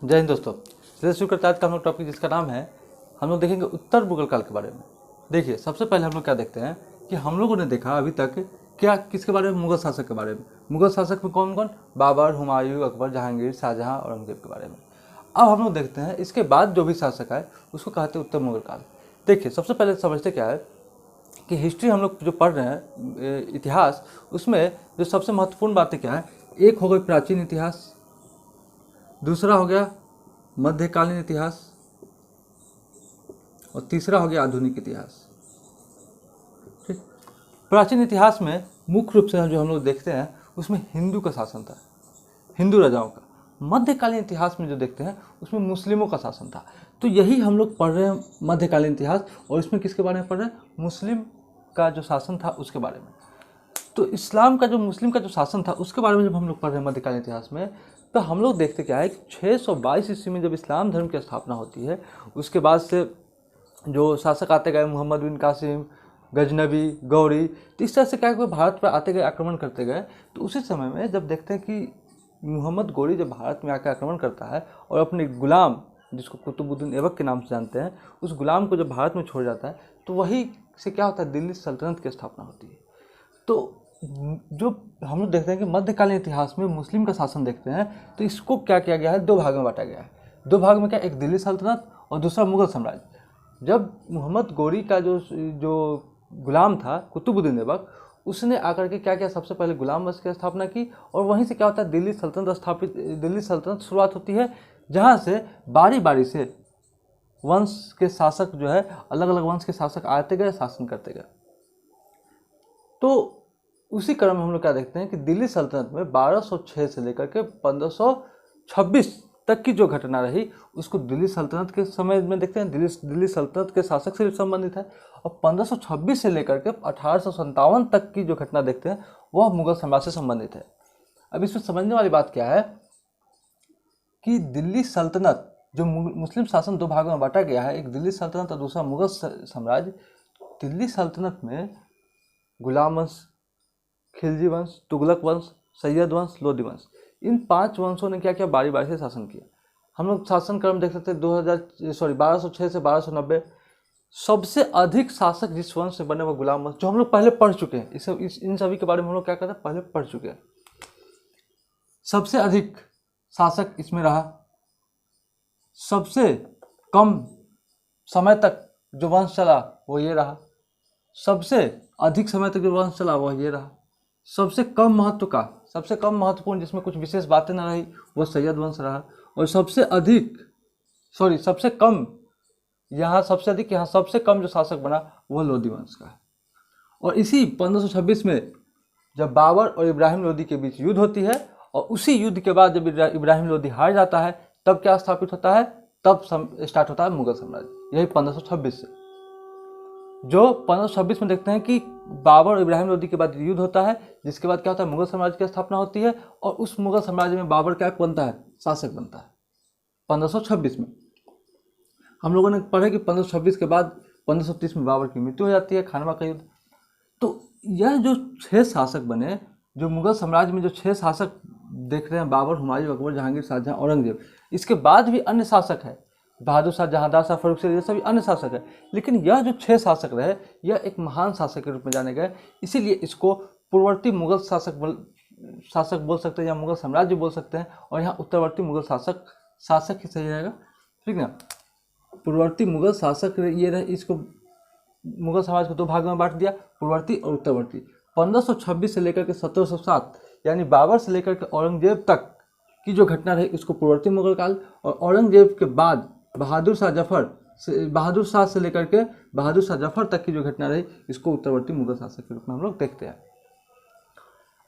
जय हिंद दोस्तों। चलिए शुरू करते हैं आज का हम लोग टॉपिक, जिसका नाम है हम लोग देखेंगे उत्तर मुगल काल के बारे में। देखिए, सबसे पहले हम लोग क्या देखते हैं कि हम लोगों ने देखा अभी तक क्या किसके बारे में, मुगल शासक के बारे में। मुगल शासक में कौन कौन? बाबर, हुमायूं, अकबर, जहांगीर, शाहजहां, औरंगजेब के बारे में। अब हम लोग देखते हैं इसके बाद जो भी शासक आए उसको कहते हैं उत्तर मुगल काल। देखिए, सबसे पहले समझते क्या है कि हिस्ट्री हम लोग जो पढ़ रहे हैं, इतिहास, उसमें जो सबसे महत्वपूर्ण बातें क्या है, एक हो गई प्राचीन इतिहास, दूसरा हो गया मध्यकालीन इतिहास और तीसरा हो गया आधुनिक इतिहास। ठीक। प्राचीन इतिहास में मुख्य रूप से जो हम लोग देखते हैं उसमें हिंदू का शासन था, हिंदू राजाओं का। मध्यकालीन इतिहास में जो देखते हैं उसमें मुस्लिमों का शासन था। तो यही हम लोग पढ़ रहे हैं मध्यकालीन इतिहास, और इसमें किसके बारे में पढ़ रहे हैं? मुस्लिम का जो शासन था उसके बारे में। तो इस्लाम का जो, मुस्लिम का जो शासन था उसके बारे में जब हम लोग पढ़ रहे हैं मध्यकालीन इतिहास में, तो हम लोग देखते क्या है कि 622 ईस्वी में जब इस्लाम धर्म की स्थापना होती है, उसके बाद से जो शासक आते गए, मोहम्मद बिन कासिम, गजनबी, गौरी, तो इस तरह से क्या भारत पर आते गए, आक्रमण करते गए। तो उसी समय में जब देखते हैं कि मोहम्मद गौरी जब भारत में आकर आक्रमण करता है और अपने गुलाम, जिसको कुतुबुद्दीन ऐबक के नाम से जानते हैं, उस गुलाम को जब भारत में छोड़ जाता है, तो वही से क्या होता है, दिल्ली सल्तनत की स्थापना होती है। तो जो हम लोग देखते हैं कि मध्यकालीन इतिहास में मुस्लिम का शासन देखते हैं, तो इसको क्या किया गया है, दो भागों में बांटा गया है। दो भाग में क्या, एक दिल्ली सल्तनत और दूसरा मुगल साम्राज्य। जब मोहम्मद गौरी का जो गुलाम था कुतुबुद्दीन ऐबक, उसने आकर के क्या किया, सबसे पहले गुलाम वंश की स्थापना की, और वहीं से क्या होता है, दिल्ली सल्तनत शुरुआत होती है, जहाँ से बारी बारी से वंश के शासक जो है, अलग अलग वंश के शासक आते गए, शासन करते गए। तो उसी क्रम में हम लोग क्या देखते हैं कि दिल्ली सल्तनत में 1206 से लेकर के 1526 तक की जो घटना रही, उसको दिल्ली सल्तनत के समय में देखते हैं, दिल्ली सल्तनत के शासक से संबंधित है। और 1526 से लेकर के 1857 तक की जो घटना देखते हैं वह मुगल साम्राज्य से संबंधित है। अब इसमें समझने वाली बात क्या है कि दिल्ली सल्तनत, जो मुस्लिम शासन दो भागों में बांटा गया है, एक दिल्ली सल्तनत और दूसरा मुगल साम्राज्य। दिल्ली सल्तनत में गुलाम वंश, खिलजी वंश, तुगलक वंश, सैयद वंश, लोदी वंश, इन 5 वंशों ने क्या किया, बारी बारी से शासन किया। हम लोग शासन क्रम देख सकते हैं 1206 से 1290। सबसे अधिक शासक जिस वंश से बने वो गुलाम वंश, जो हम लोग पहले पढ़ चुके हैं। इन सभी के बारे में हम लोग क्या करते हैं, पहले पढ़ चुके हैं। सबसे अधिक शासक इसमें रहा, सबसे कम समय तक जो वंश चला वो ये रहा, सबसे अधिक समय तक जो वंश चला वो ये रहा, सबसे कम महत्व का, सबसे कम महत्वपूर्ण, जिसमें कुछ विशेष बातें ना रही, वो सैयद वंश रहा। और सबसे कम यहाँ सबसे कम जो शासक बना वो लोदी वंश का है। और इसी 1526 में जब बाबर और इब्राहिम लोदी के बीच युद्ध होती है, और उसी युद्ध के बाद जब इब्राहिम लोदी हार जाता है, तब क्या स्थापित होता है, तब स्टार्ट होता है मुगल साम्राज्य, यही 1526 से। जो 1526 में देखते हैं कि बाबर और इब्राहिम लोदी के बाद युद्ध होता है, जिसके बाद क्या होता है, मुगल साम्राज्य की स्थापना होती है, और उस मुगल साम्राज्य में बाबर क्या बनता है, शासक बनता है 1526 में। हम लोगों ने पढ़ा कि 1526 के बाद 1530 में बाबर की मृत्यु हो जाती है, खानवा का युद्ध। तो यह जो 6 शासक बने, जो मुगल साम्राज्य में जो 6 शासक देख रहे हैं, बाबर, हुमायूं, अकबर, जहांगीर, शाहजहां, औरंगजेब, इसके बाद भी अन्य शासक है, बहादुर शाह, जहांदार शाह, फर्रुख शाह, ये सभी अन्य शासक है। लेकिन यह जो 6 शासक रहे, यह एक महान शासक के रूप में जाने गए, इसीलिए इसको पूर्ववर्ती मुगल शासक बोल सकते हैं, या मुगल साम्राज्य बोल सकते हैं। और यहाँ उत्तरवर्ती मुगल शासक ही सही रहेगा, ठीक ना। पूर्ववर्ती मुगल शासक ये रहे, इसको मुगल साम्राज्य को 2 भागों में बांट दिया, पूर्ववर्ती और उत्तरवर्ती। 1526 से लेकर के 1707, यानी बाबर से लेकर के औरंगजेब तक की जो घटना रही, उसको पूर्ववर्ती मुगल काल, और औरंगजेब के बाद बहादुर शाह से लेकर के बहादुर शाह जफर तक की जो घटना रही, इसको उत्तरवर्ती मुगल शासक के रूप में हम लोग देखते हैं।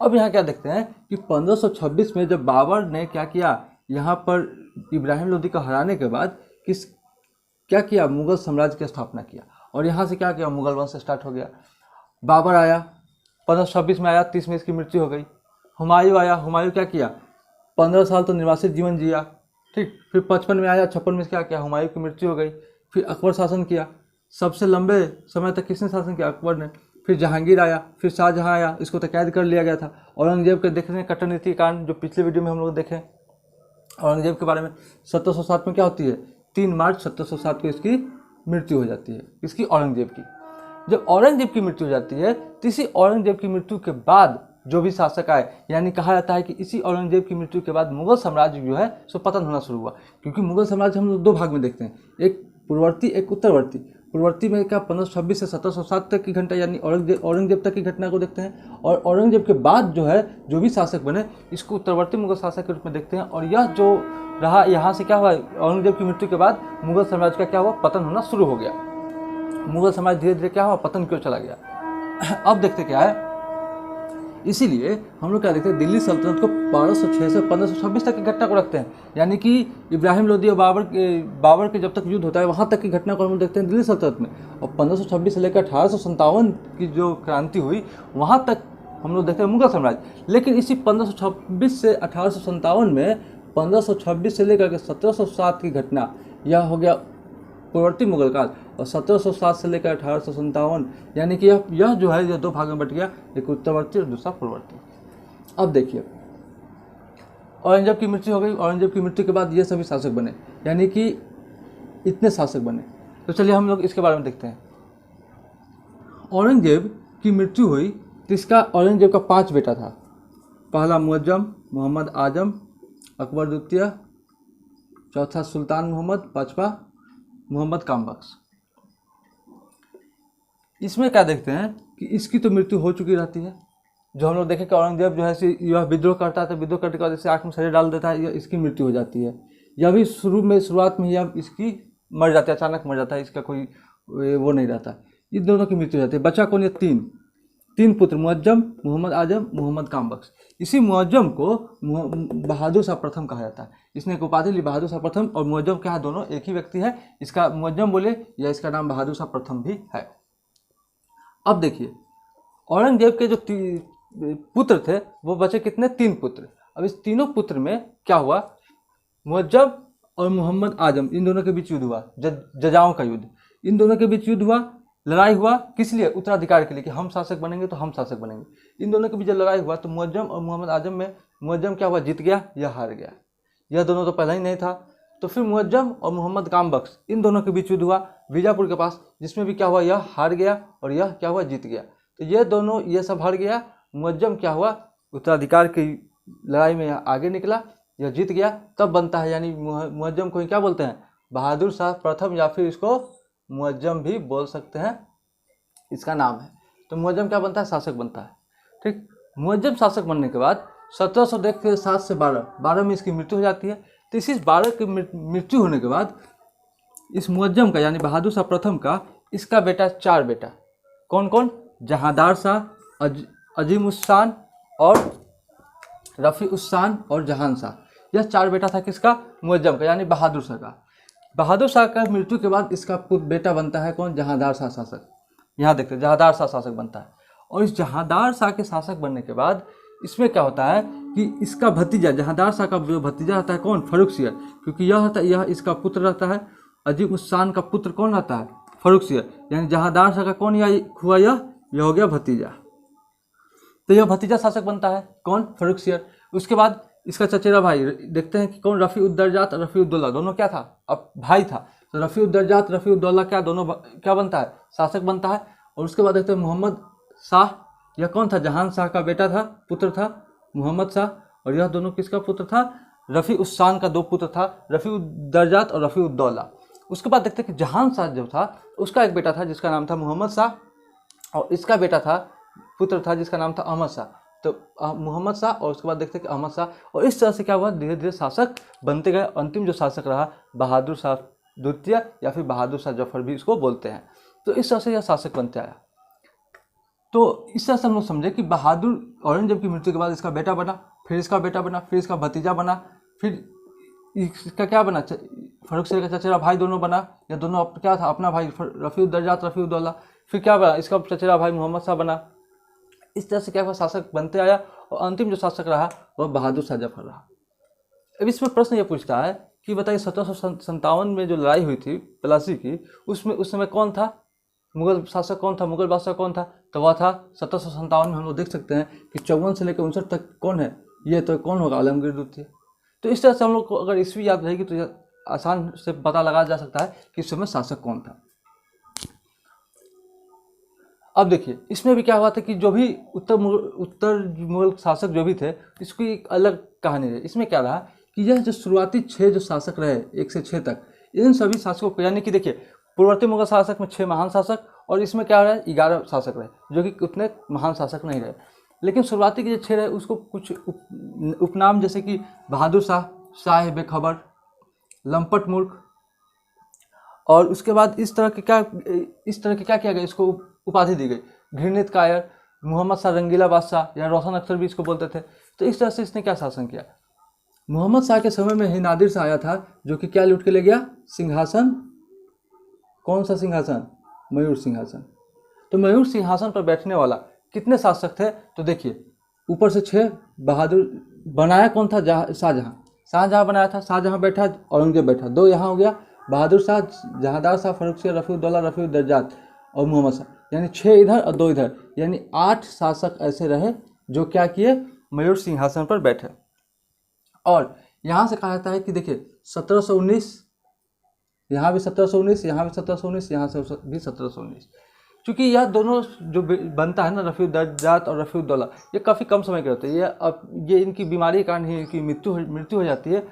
अब यहाँ क्या देखते हैं कि 1526 में जब बाबर ने क्या किया, यहाँ पर इब्राहिम लोदी को हराने के बाद क्या किया, मुगल साम्राज्य की स्थापना किया, और यहाँ से क्या किया, मुगल वंश स्टार्ट हो गया। बाबर आया, 1526 में आया, 30 में इसकी मृत्यु हो गई। हुमायूं आया, हुमायूं क्या किया, 15 साल तो निर्वासित जीवन जिया, ठीक। फिर 55 में आया, 56 में क्या किया, हुमायूं की मृत्यु हो गई। फिर अकबर शासन किया, सबसे लंबे समय तक किसने शासन किया, अकबर ने। फिर जहांगीर आया, फिर शाहजहां आया, इसको तो कैद कर लिया गया था। औरंगजेब के देखने कट्टर नीति के कारण, जो पिछले वीडियो में हम लोग देखें, औरंगजेब के बारे में 1707 में क्या होती है, 3 मार्च 1707 को इसकी मृत्यु हो जाती है। इसकी औरंगजेब की। जब औरंगजेब की मृत्यु हो जाती है तो इसी औरंगजेब की मृत्यु के बाद जो भी शासक आए, यानी कहा जाता है कि इसी औरंगजेब की मृत्यु के बाद मुगल साम्राज्य जो है सो पतन होना शुरू हुआ। क्योंकि मुगल साम्राज्य हम लोग 2 भाग में देखते हैं, एक पूर्ववर्ती एक उत्तरवर्ती। पूर्ववर्ती में क्या 1526 से 1707 तक की घटना यानी औरंगजेब तक की घटना को देखते हैं, और औरंगजेब के बाद जो है जो भी शासक बने इसको उत्तरवर्ती मुगल शासक के रूप में देखते हैं। और यह जो रहा, यहाँ से क्या हुआ, औरंगजेब की मृत्यु के बाद मुगल साम्राज्य का क्या हुआ, पतन होना शुरू हो गया। मुगल साम्राज्य धीरे धीरे क्या हुआ, पतन क्यों चला गया। अब देखते क्या है, इसीलिए हम लोग क्या देखते हैं, दिल्ली सल्तनत को 1206 से 1526 तक की घटना को रखते हैं। यानी कि इब्राहिम लोदी और बाबर के जब तक युद्ध होता है वहाँ तक की घटना को हम लोग देखते हैं दिल्ली सल्तनत में। और 1526 से लेकर 1857 की जो क्रांति हुई वहाँ तक हम लोग देखते हैं मुगल साम्राज्य। लेकिन इसी 1526 से 1857 में 1526 से लेकर के 1707 की घटना, यह हो गया पूर्ववर्ती मुगल काल, और 1707 से लेकर 1857 यानी कि यह जो है यह 2 भाग में बट गया, एक उत्तरवर्ती और दूसरा पूर्ववर्ती। अब देखिए, औरंगजेब की मृत्यु हो गई। औरंगजेब की मृत्यु के बाद ये सभी शासक बने, यानी कि इतने शासक बने। तो चलिए हम लोग इसके बारे में देखते हैं। औरंगजेब की मृत्यु हुई तो इसका औरंगजेब का 5 बेटा था। पहला मुअज्जम, मोहम्मद आजम, अकबर द्वितीय, चौथा सुल्तान मोहम्मद, 5वां मोहम्मद कामबख्श। इसमें क्या देखते हैं कि इसकी तो मृत्यु हो चुकी रहती है। जो हम लोग देखें कि औरंगजेब जो है यह विद्रोह करता है, तो विद्रोह करने के बाद जैसे आँख में शरीर डाल देता है, यह इसकी मृत्यु हो जाती है। यह भी शुरुआत में यह इसकी मर जाता है, अचानक मर जाता है, इसका कोई वो नहीं रहता। इन दोनों की मृत्यु हो जाती है। बच्चा कौन, ये 3 पुत्र, मुअज्जम, मोहम्मद आजम, मोहम्मद कामबख्श। इसी मुअज्जम को बहादुर शाह प्रथम कहा जाता है। इसने एक उपाधि ली बहादुर शाह प्रथम, और मुअज्जम क्या है, दोनों एक ही व्यक्ति है। इसका मुअज्जम बोले या इसका नाम बहादुर शाह प्रथम भी है। अब देखिए, औरंगजेब के जो पुत्र थे वो बचे कितने, 3 पुत्र। अब इस तीनों पुत्र में क्या हुआ, मुअज्जम और मोहम्मद आजम, इन दोनों के बीच युद्ध हुआ, जजाओं का युद्ध। इन दोनों के बीच युद्ध हुआ, लड़ाई हुआ, किस लिए, उत्तराधिकार के लिए, कि हम शासक बनेंगे तो हम शासक बनेंगे। इन दोनों के बीच जब लड़ाई हुआ तो मुअज्जम और मोहम्मद आजम में मुअज्जम क्या हुआ, जीत गया या हार गया। यह दोनों तो पहले ही नहीं था। तो फिर मुअज्जम और मोहम्मद कामबख्श, इन दोनों के बीच युद्ध हुआ बीजापुर के पास, जिसमें भी क्या हुआ, यह हार गया और यह क्या हुआ, जीत गया। तो ये दोनों, ये सब हार गया। मुअज्जम क्या हुआ, उत्तराधिकार की लड़ाई में आगे निकला, यह जीत गया, तब बनता है। यानी मुअज्जम को क्या बोलते हैं, बहादुर शाह प्रथम, या फिर इसको मुअज्जम भी बोल सकते हैं, इसका नाम है। तो मुअज्जम क्या बनता है, शासक बनता है। ठीक, मुअज्जम शासक बनने के बाद 1707 से 12 में इसकी मृत्यु हो जाती है। तो इसी 12 की मृत्यु होने के बाद इस मुअज्जम का यानी बहादुर शाह प्रथम का, इसका बेटा 4 बेटा, कौन कौन, जहांदार शाह, अजीम उस शान और रफ़ी उस शान और जहान शाह। यह 4 बेटा था किसका, मुअज्जम का यानी बहादुर शाह का। बहादुर शाह का मृत्यु के बाद इसका बेटा बनता है कौन, जहांदार शाह शासक। यहाँ देखते हैं, जहांदार शाह शासक बनता है। और इस जहांदार शाह के शासक बनने के बाद इसमें क्या होता है कि इसका भतीजा, जहांदार शाह का जो भतीजा रहता है कौन, फर्रुखसियर, क्योंकि यह इसका पुत्र रहता है। अजीम उस शान का पुत्र कौन रहता है, फर्रुखसियर, यानी जहांदार शाह का कौन हुआ, यह हो गया भतीजा। तो यह भतीजा शासक बनता है कौन, फर्रुखसियर। उसके बाद इसका चचेरा भाई देखते हैं कि कौन, रफ़ी-उद-दर्जात और रफ़ी-उद-दौला, दोनों क्या था, अब भाई था। तो रफ़ी-उद-दर्जात, रफ़ी-उद-दौला क्या, दोनों क्या बनता है, शासक बनता है। और उसके बाद देखते हैं मोहम्मद शाह, यह कौन था, जहान शाह का बेटा था, पुत्र था मोहम्मद शाह। और यह दोनों किसका पुत्र था, रफ़ी उस शान का 2 पुत्र था, रफ़ी-उद-दर्जात और रफ़ी-उद-दौला। उसके बाद देखते हैं कि जहान शाह जो था उसका एक बेटा था जिसका नाम था मोहम्मद शाह, और इसका बेटा था, पुत्र था जिसका नाम था अहमद शाह। तो मोहम्मद शाह, और उसके बाद देखते हैं कि अहमद शाह। और इस तरह से क्या हुआ, धीरे धीरे शासक बनते गए। अंतिम जो शासक रहा बहादुर शाह द्वितीय, या फिर बहादुर शाह जफर भी इसको बोलते हैं। तो इस तरह से यह शासक बनते आया। तो इस तरह से हम लोग समझे कि बहादुर औरंगजेब की मृत्यु के बाद इसका बेटा बना, फिर इसका बेटा बना, फिर इसका भतीजा बना, फिर इसका क्या बना, फर्रुखसियर का चचेरा भाई दोनों बना, या दोनों क्या था, अपना भाई रफ़ी-उद-दर्जात, रफ़ी-उद-दौला। फिर क्या बना, इसका चचेरा भाई मोहम्मद शाह बना। इस तरह से क्या हुआ, शासक बनते आया। और अंतिम जो शासक रहा वह बहादुर शाह जफर रहा। अब इसमें प्रश्न ये पूछता है कि बताइए 1757 में जो लड़ाई हुई थी प्लासी की, उसमें उस समय कौन था, मुगल शासक कौन था, मुगल बादशाह कौन था, तो वह था 1757 में हम लोग देख सकते हैं कि 54 से लेकर 59 तक कौन है, ये तो कौन होगा, आलमगीर द्वितीय। तो इस तरह से हम लोग को अगर ईस्वी याद रहेगी तो यह आसान से पता लगाया जा सकता है कि इस समय शासक कौन था। अब देखिए इसमें भी क्या हुआ था कि जो भी उत्तर मुगल शासक जो भी थे, इसकी एक अलग कहानी रही। इसमें क्या रहा कि यह जो शुरुआती 6 जो शासक रहे 1 से 6 तक, इन सभी शासकों को, यानी कि देखिए पूर्ववर्ती मुगल शासक में 6 महान शासक और इसमें क्या रहे 11 शासक रहे, जो कि उतने महान शासक नहीं रहे। लेकिन शुरुआती के जो 6 रहे उसको कुछ उपनाम जैसे कि बहादुर शाह, शाह बेखबर, लंपट मूर्ख, और उसके बाद इस तरह के क्या किया गया, इसको उपाधि दी गई, घृणित कायर, मोहम्मद शाह रंगीला बादशाह या रोशन अख्तर भी इसको बोलते थे। तो इस तरह से इसने क्या शासन किया। मोहम्मद शाह के समय में ही नादिर शाह आया था, जो कि क्या लूट के ले गया, सिंहासन। कौन सा सिंहासन, मयूर सिंहासन। तो मयूर सिंहासन पर बैठने वाला कितने शासक थे, तो देखिए ऊपर से 6, बहादुर, बनाया कौन था, शाहजहां बनाया था, शाहजहां बैठा, औरंगजेब बैठा, 2 यहाँ हो गया, बहादुर शाह, जहांदार शाह, फर्रुख शाह, रफीउद्दौला, रफीउद्दर्जात और मोहम्मद शाह, यानी 6 इधर और 2 इधर, यानी 8 शासक ऐसे रहे जो क्या किए, मयूर सिंहासन पर बैठे। और यहाँ से कहा जाता है कि देखिए 1719, यहाँ भी 1719, यहाँ भी 1719, यहाँ से भी 1719, क्योंकि यह दोनों जो बनता है ना, रफीउद्दर्जात और रफीउद्दौला, ये काफ़ी कम समय के होते हैं। ये इनकी बीमारी के कारण ही इनकी मृत्यु हो जाती है।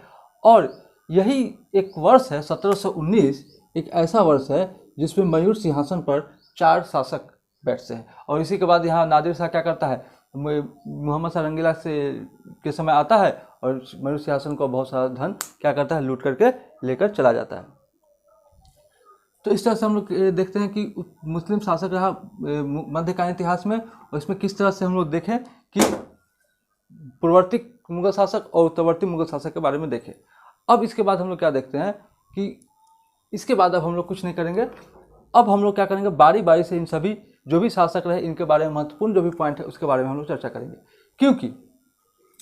और यही एक वर्ष है 1719, एक ऐसा वर्ष है जिसमें मयूर सिंहासन पर 4 शासक बैठते हैं। और इसी के बाद यहाँ नादिर शाह क्या करता है, मोहम्मद शाह रंगीला के समय आता है और मयूर सिंहासन को बहुत सारा धन क्या करता है, लूट करके लेकर चला जाता है। तो इस तरह से हम लोग देखते हैं कि मुस्लिम शासक रहा मध्यकालीन इतिहास में। और इसमें किस तरह से हम लोग देखें कि पूर्ववर्ती मुगल शासक और उत्तरवर्ती मुगल शासक के बारे में देखें। अब इसके बाद हम लोग क्या देखते हैं कि इसके बाद अब हम लोग कुछ नहीं करेंगे। अब हम लोग क्या करेंगे, बारी बारी से इन सभी जो भी शासक रहे इनके बारे में महत्वपूर्ण जो भी पॉइंट है उसके बारे में हम लोग चर्चा करेंगे। क्योंकि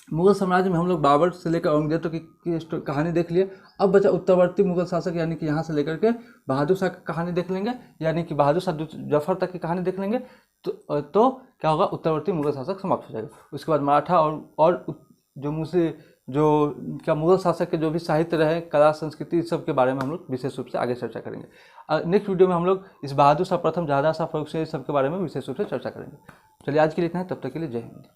मुगल साम्राज्य में हम लोग बाबर से लेकर औरंगजेब तक की कहानी देख लिए। अब बचा उत्तरवर्ती मुगल शासक, यानी कि यहाँ से लेकर के बहादुर शाह की कहानी देख लेंगे, यानी कि बहादुर शाह जफर तक की कहानी देख लेंगे। तो क्या होगा, उत्तरवर्ती मुगल शासक समाप्त हो जाएगा। उसके बाद मराठा और जो मुगल शासक के जो भी साहित्य रहे, कला, संस्कृति, इस सब के बारे में हम लोग विशेष रूप से आगे चर्चा करेंगे। नेक्स्ट वीडियो में हम लोग इस बहादुर शाह प्रथम, जहांदार शाह, फर्रुख शाह, इस सब के बारे में विशेष रूप से चर्चा करेंगे। चलिए आज के लिए इतना है, तब तक के लिए जय हिंद।